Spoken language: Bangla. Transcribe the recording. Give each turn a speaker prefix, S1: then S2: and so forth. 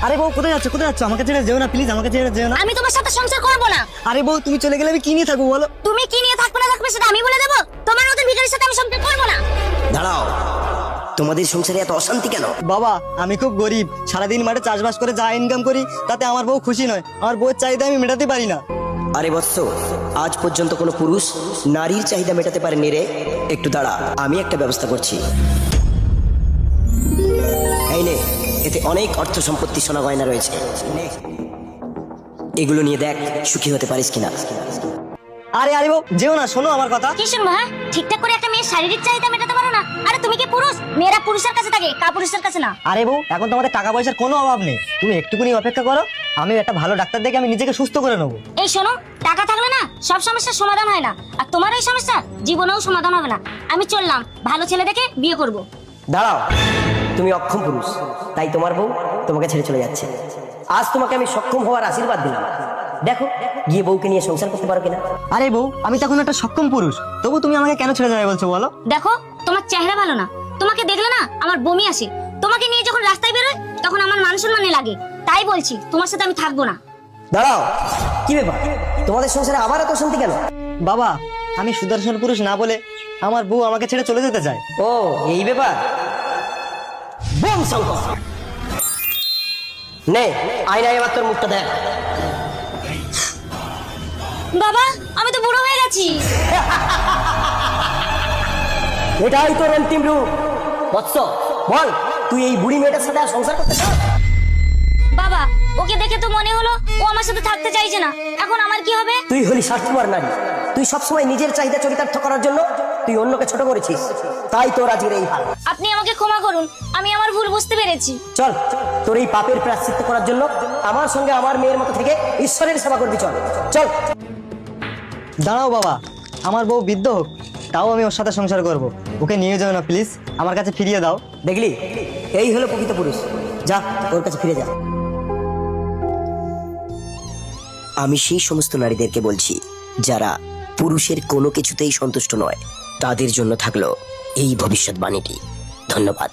S1: আরে বউ কোথায় যাচ্ছ আমাকে ছেড়ে যেও না প্লিজ, আমাকে ছেড়ে যেও না।
S2: আমি তোমার সাথে সংসার করব না।
S1: আরে বউ তুমি চলে গেলে আমি কি নিয়ে থাকবো বলো?
S2: তুমি কি নিয়ে থাকবে না থাকবে সেটা আমি বলে দেবো। তোমার মতো ভিখারির সাথে আমি সংসার করব না।
S3: দাঁড়াও, তোমাদের সংসারে এত অশান্তি কেন?
S1: বাবা আমি খুব গরিব, সারাদিন মাঠে চাষবাস করে যা ইনকাম করি তাতে আমার বউ খুশি নয়, আমার বউয়ের চাহিদা আমি মেটাতে পারি না।
S3: আরে বৎস, আজ পর্যন্ত কোনো পুরুষ নারীর চাহিদা মেটাতে পারেনি রে। একটু দাঁড়া, আমি একটা ব্যবস্থা করছি। এই নে, এতে অনেক অর্থ সম্পত্তি সোনা গয়না রয়েছে, নে। এগুলো নিয়ে দেখ সুখী হতে পারিস কিনা।
S1: আরে আরে বউ যেও না, শোনো আমার কথা।
S2: কি শুনবো? হ্যাঁ, ঠিকঠাক করে একটা মেয়ের শারীরিক চাহিদা মেটাতে পারো না? আরে তুমি কি পুরুষ? মেয়েরা পুরুষের কাছে থাকে, কাপুরুষের কাছে না।
S1: আরে বউ এখন তো আমাদের টাকা পয়সার কোনো অভাব নেই, তুমি একটুকুনি অপেক্ষা করো, আমি একটা ভালো ডাক্তার দেখে আমি নিজেকে সুস্থ করে নেবো।
S2: এই শোনো, টাকা থাকলে না সব সমস্যার সমাধান হয় না, আর তোমার এই সমস্যা জীবনেও সমাধান হবে না। আমি চললাম, ভালো ছেলে দেখে বিয়ে করব।
S3: দাঁড়াও, তুমি অক্ষম পুরুষ, তাই তোমার বউ তোমাকে ছেড়ে চলে যাচ্ছে। আজ তোমাকে আমি সক্ষম হওয়ার আশীর্বাদ দিলাম। দেখো গিয়ে বউকে নিয়ে সংসার করতে পারো কিনা।
S1: আরে বউ আমি তখন একটা সক্ষম পুরুষ, তবু তুমি আমাকে কেন ছেড়ে যাবে বলছো বলো?
S2: দেখো, তোমার চেহারা ভালো না, তোমাকে দেখলে না আমার বমি আসে। তোমাকে নিয়ে যখন রাস্তায় বেরোয় তখন আমার মান সম্মানে লাগে, তাই বলছি তোমার সাথে আমি থাকবো না।
S3: দাঁড়াও, কি ব্যাপার, তোমাদের সংসারে আবার এত অশান্তি কেন?
S1: বাবা আমি সুদর্শন পুরুষ না বলে আমার বউ আমাকে ছেড়ে চলে যেতে চায়।
S3: ও এই ব্যাপার। বোম শঙ্কর, নে আয়নায় এবার তোর মুখটা দেখ।
S2: বাবা আমি তো বুড়ো হয়ে গেছি।
S3: এটাই তোর অন্তিম রূপ। বৎস বল, তুই এই বুড়ি মেয়েটার সাথে আর সংসার করতে চাস?
S2: বাবা ওকে দেখে তো মনে হলো ও আমার সাথে থাকতে চাইছে না, এখন আমার কি হবে?
S3: তুই হলি স্বার্থপর নারী, তুই সবসময় নিজের চাহিদা চরিতার্থ করার জন্য তুই অন্যকে ছোট করেছিস, তাই তোর আজকের এই হাল।
S2: আপনি আমাকে ক্ষমা করুন, আমি আমার ভুল বুঝতে পেরেছি।
S3: চল, তোর এই পাপের প্রায়শ্চিত্ত করার জন্য আমার সঙ্গে আমার মেয়ের মতো থেকে ঈশ্বরের সেবা করবি। চল চল।
S1: দাঁড়াও বাবা, আমার বউ বৃদ্ধ হোক তাও আমি ওর সাথে সংসার করব, ওকে নিয়ে যাও না প্লিজ, আমার কাছে ফিরিয়ে দাও।
S3: দেখলি, এই হলো প্রকৃত পুরুষ। যা ওর কাছে ফিরে যা। আমি সেই সমস্ত নারীদেরকে বলছি যারা পুরুষের কোনো কিছুতেই সন্তুষ্ট নয়, তাদের জন্য থাকলো এই ভবিষ্যৎবাণীটি। ধন্যবাদ।